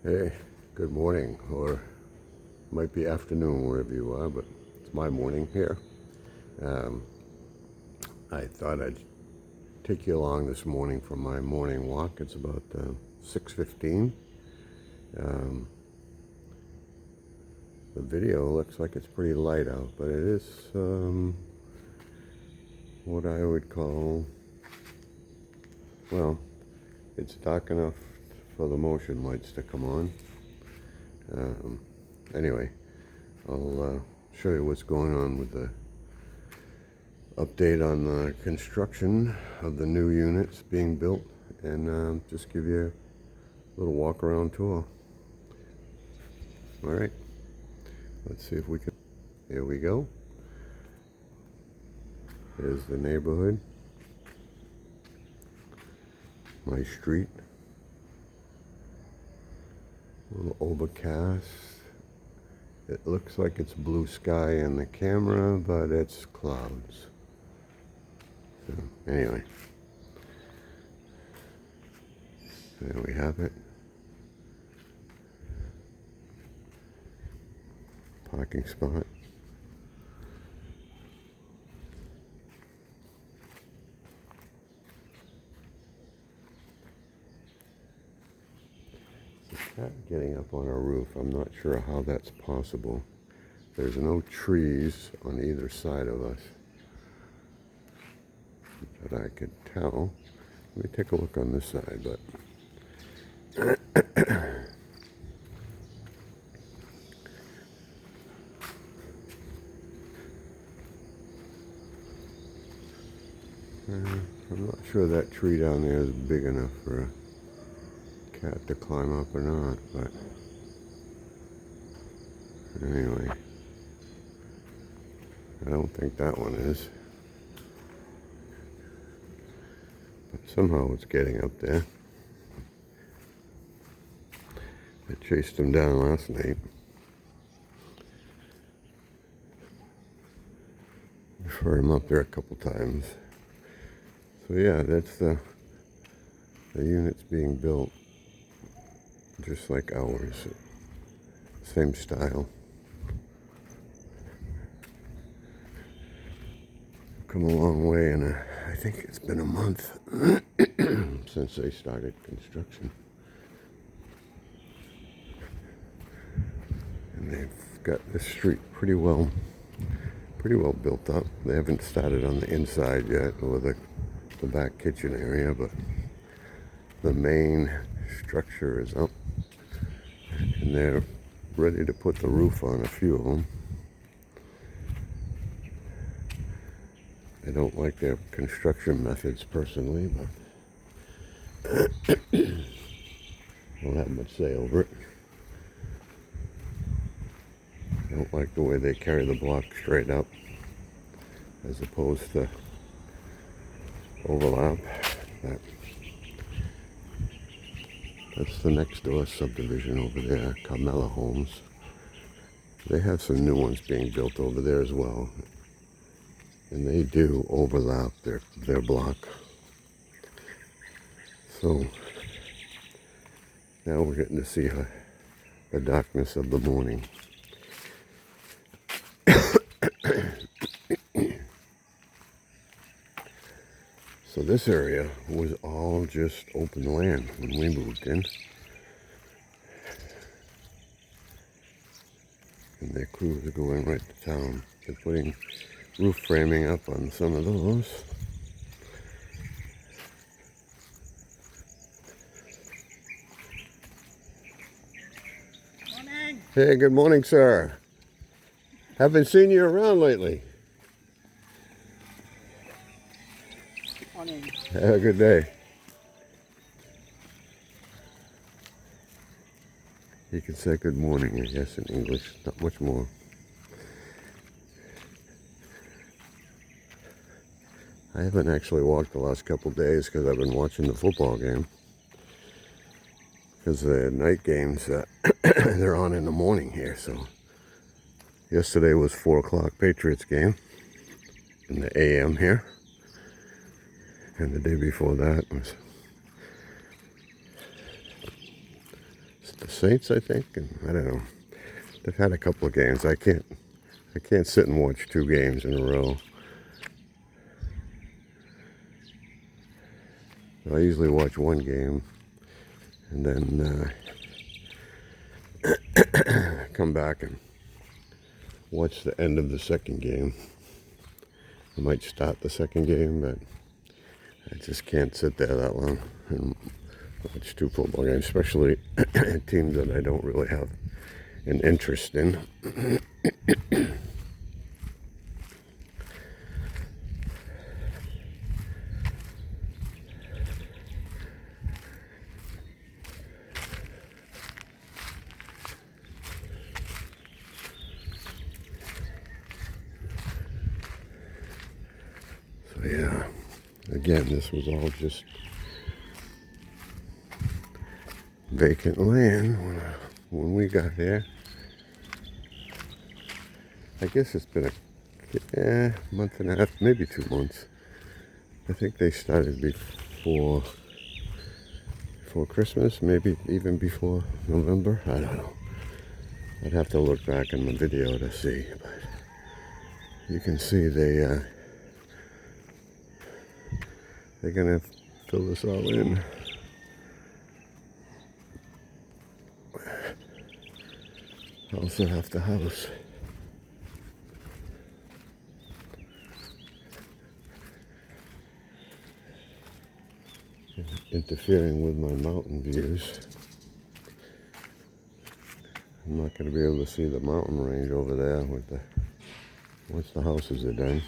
Hey, good morning, or might be afternoon wherever you are, but it's my morning here. Um, I thought I'd take you along this morning for my morning walk. It's about 6:15. Um, the video looks like it's pretty light out, but it is what I would call, well, it's dark enough for the motion lights to come on. Anyway, I'll show you what's going on with the update on the construction of the new units being built, and just give you a little walk around tour. All right, let's see if we can. Here we go. There's the neighborhood, my street. A little overcast. It looks like it's blue sky in the camera, but it's clouds. So anyway, there we have it. Parking spot. The cat getting up on a roof. I'm not sure how that's possible. There's no trees on either side of us that I could tell. Let me take a look on this side, but I'm not sure that tree down there is big enough for a cat to climb up or not, but anyway, I don't think that one is. But somehow it's getting up there. I chased him down last night. Referred him up there a couple times. So yeah, that's the units being built just like ours. Same style. Come a long way, and I think it's been a month since they started construction. And they've got the street pretty well built up. They haven't started on the inside yet, or the back kitchen area, but the main structure is up, and they're ready to put the roof on a few of them. I don't like their construction methods personally, but I don't have much say over it. I don't like the way they carry the block straight up as opposed to overlap. That's the next door subdivision over there, Carmela Homes. They have some new ones being built over there as well, and they do overlap their block. So now we're getting to see the darkness of the morning. So this area was all just open land when we moved in. And their crews are going right to town. They're putting roof framing up on some of those. Morning. Hey, good morning, sir. Haven't seen you around lately. Morning. Have a good day. You can say good morning, I guess, in English. Not much more. I haven't actually walked the last couple of days because I've been watching the football game. Because the night games, they're on in the morning here. So yesterday was 4 o'clock Patriots game in the AM here. And the day before that was the Saints, I think, and I don't know. They've had a couple of games. I can't sit and watch 2 games in a row. I usually watch 1 game and then come back and watch the end of the second game. I might start the second game, but I just can't sit there that long and watch 2 football games, especially teams that I don't really have an interest in. So yeah, again, this was all just vacant land when we got here. I guess it's been a month and a half, maybe 2 months. I think they started before Christmas, maybe even before November. I don't know. I'd have to look back in the video to see, but you can see they're gonna fill this all in. House after house. Interfering with my mountain views. I'm not going to be able to see the mountain range over there once the houses are done.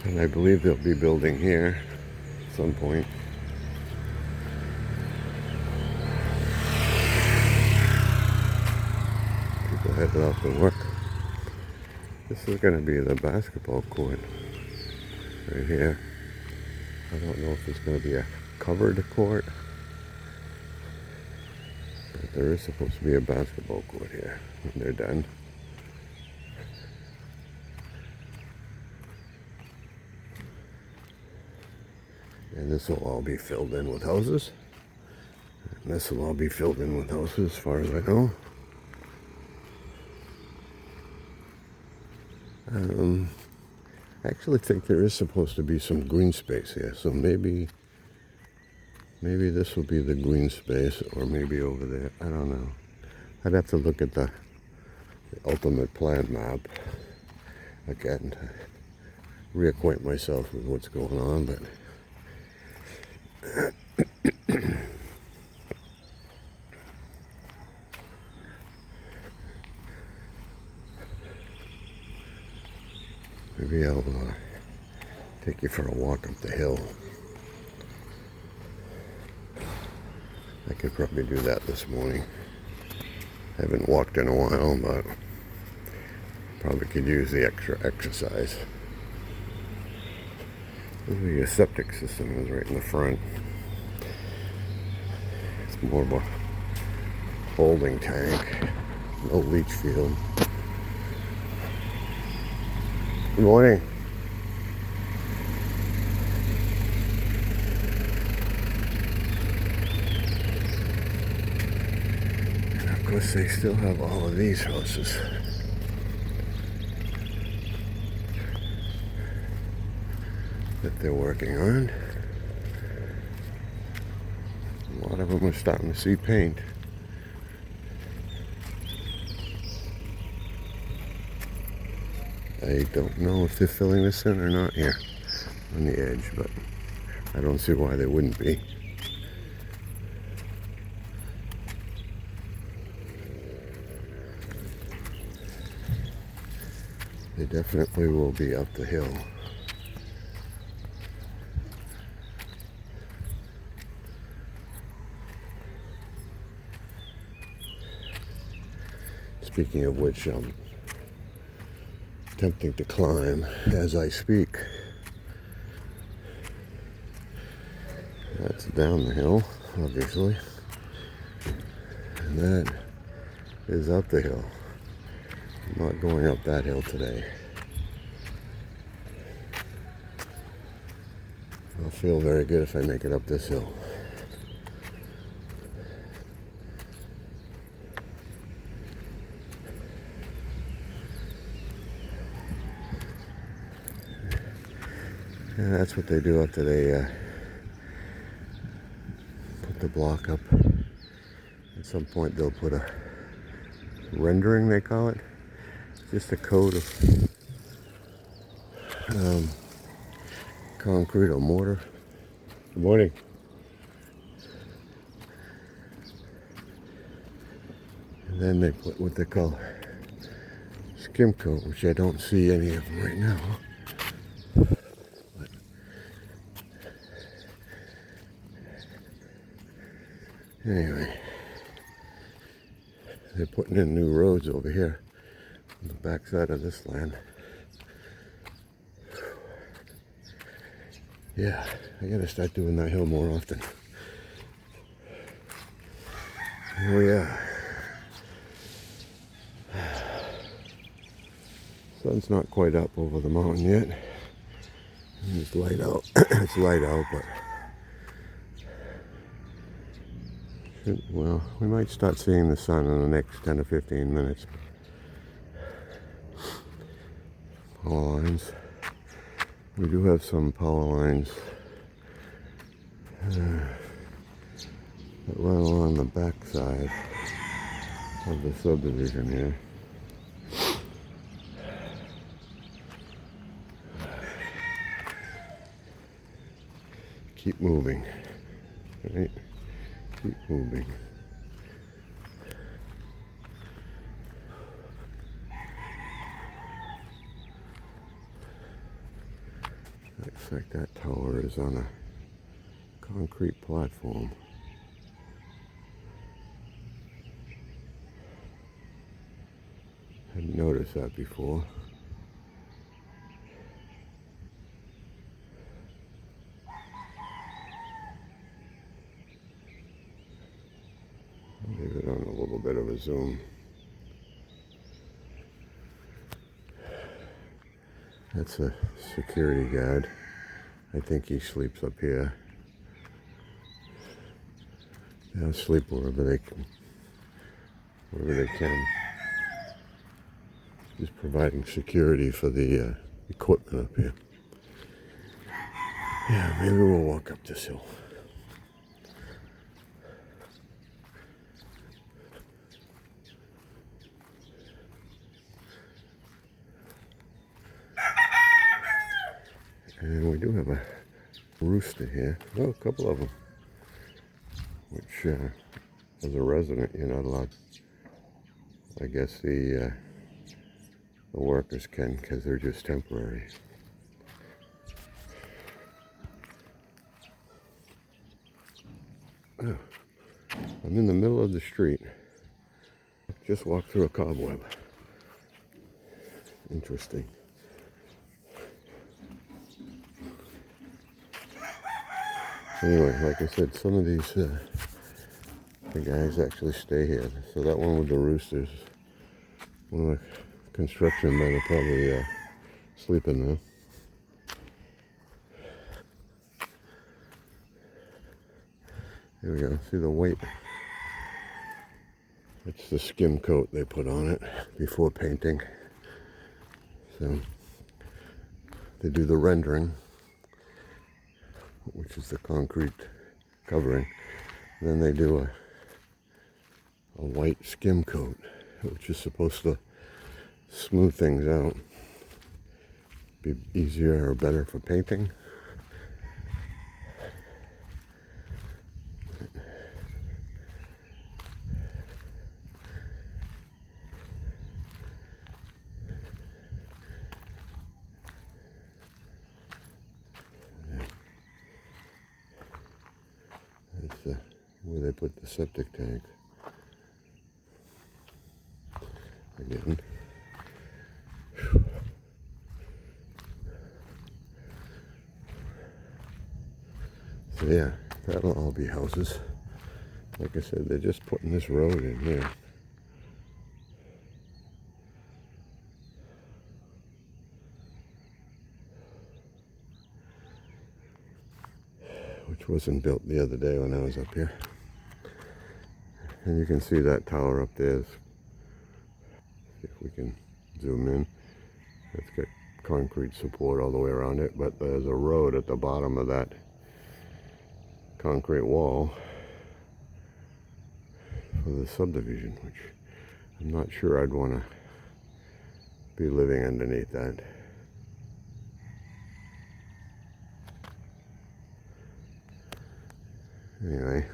And I believe they'll be building here at some point. People headed off to work. This is going to be the basketball court right here. I don't know if it's going to be a covered court, but there is supposed to be a basketball court here when they're done. And this will all be filled in with houses. And this will all be filled in with houses as far as I know. I actually think there is supposed to be some green space here. So maybe this will be the green space, or maybe over there. I don't know. I'd have to look at the ultimate plan map again to reacquaint myself with what's going on, but maybe I'll take you for a walk up the hill. I could probably do that this morning. I haven't walked in a while, but probably could use the extra exercise. The septic system is right in the front. It's more of a holding tank, no leach field. Good morning. And of course they still have all of these houses. that they're working on. A lot of them are starting to see paint. I don't know if they're filling this in or not here on the edge, but I don't see why they wouldn't be. They definitely will be up the hill. Speaking of which, I'm attempting to climb as I speak. That's down the hill, obviously. And that is up the hill. I'm not going up that hill today. I'll feel very good if I make it up this hill. And that's what they do after they put the block up. At some point they'll put a rendering, they call it. Just a coat of concrete or mortar. Good morning. And then they put what they call skim coat, which I don't see any of them right now. But anyway, they're putting in new roads over here on the backside of this land. Yeah, I gotta start doing that hill more often. Here we are. Sun's not quite up over the mountain yet. It's light out. It's light out, but well, we might start seeing the sun in the next 10 to 15 minutes. Power lines. We do have some power lines that run along the back side of the subdivision here. Keep moving, right? Keep moving. Looks like that tower is on a concrete platform. Hadn't noticed that before. I'll leave it on a little bit of a zoom. That's a security guard. I think he sleeps up here. They'll sleep wherever they can. Wherever they can. Just providing security for the equipment up here. Yeah, maybe we'll walk up this hill. And we do have a rooster here. Oh, a couple of them. Which, as a resident, you're not allowed. I guess the workers can, because they're just temporary. Oh, I'm in the middle of the street. Just walked through a cobweb. Interesting. Anyway, like I said, some of these the guys actually stay here. So that one with the roosters, one of the construction men will probably sleep in there. Here we go. See the white? It's the skim coat they put on it before painting. So they do the rendering. which is the concrete covering. Then they do a white skim coat, which is supposed to smooth things out, be easier or better for painting. That's where they put the septic tank. Again. So yeah, that'll all be houses. Like I said, they're just putting this road in here. Which wasn't built the other day when I was up here. And you can see that tower up there. See if we can zoom in. It's got concrete support all the way around it, but there's a road at the bottom of that concrete wall for the subdivision, which I'm not sure I'd want to be living underneath that. Anyway,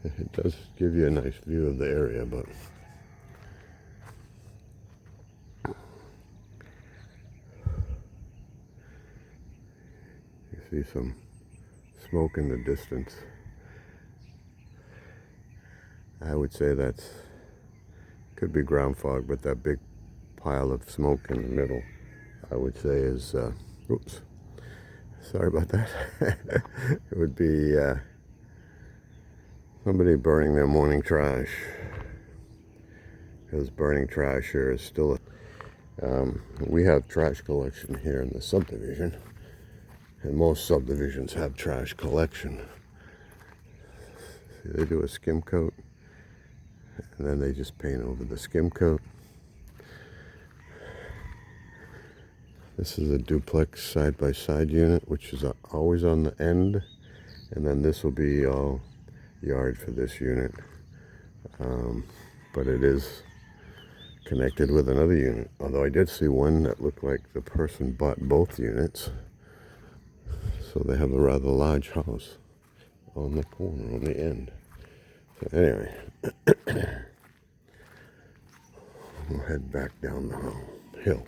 it does give you a nice view of the area, but you see some smoke in the distance. I would say that's, could be ground fog, but that big pile of smoke in the middle, I would say is, oops, sorry about that. It would be somebody burning their morning trash. Because burning trash here is still we have trash collection here in the subdivision, and most subdivisions have trash collection. See, they do a skim coat, and then they just paint over the skim coat. This is a duplex side-by-side unit, which is always on the end, and then this will be all yard for this unit. But it is connected with another unit, although I did see one that looked like the person bought both units. So they have a rather large house on the corner, on the end. So anyway, we'll head back down the hill.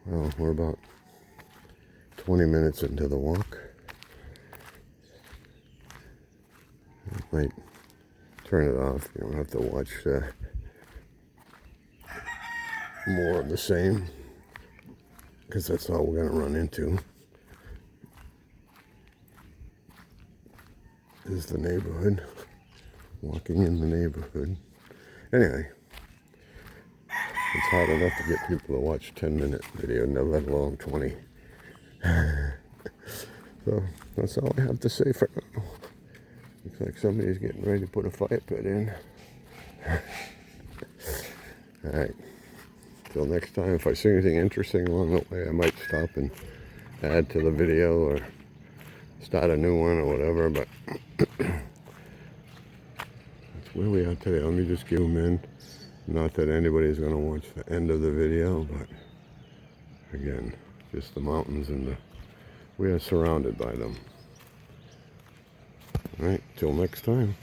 Well, we're about 20 minutes into the walk. I might turn it off. You don't have to watch more of the same, because that's all we're going to run into is the neighborhood, walking in the neighborhood. Anyway, it's hard enough to get people to watch 10-minute video, never let alone 20. So that's all I have to say for now. Looks like somebody's getting ready to put a fire pit in. Alright, till next time, if I see anything interesting along the way, I might stop and add to the video or start a new one or whatever, but that's where we are today. Let me just zoom in. Not that anybody's going to watch the end of the video, but again, just the mountains, and we are surrounded by them. Alright, till next time.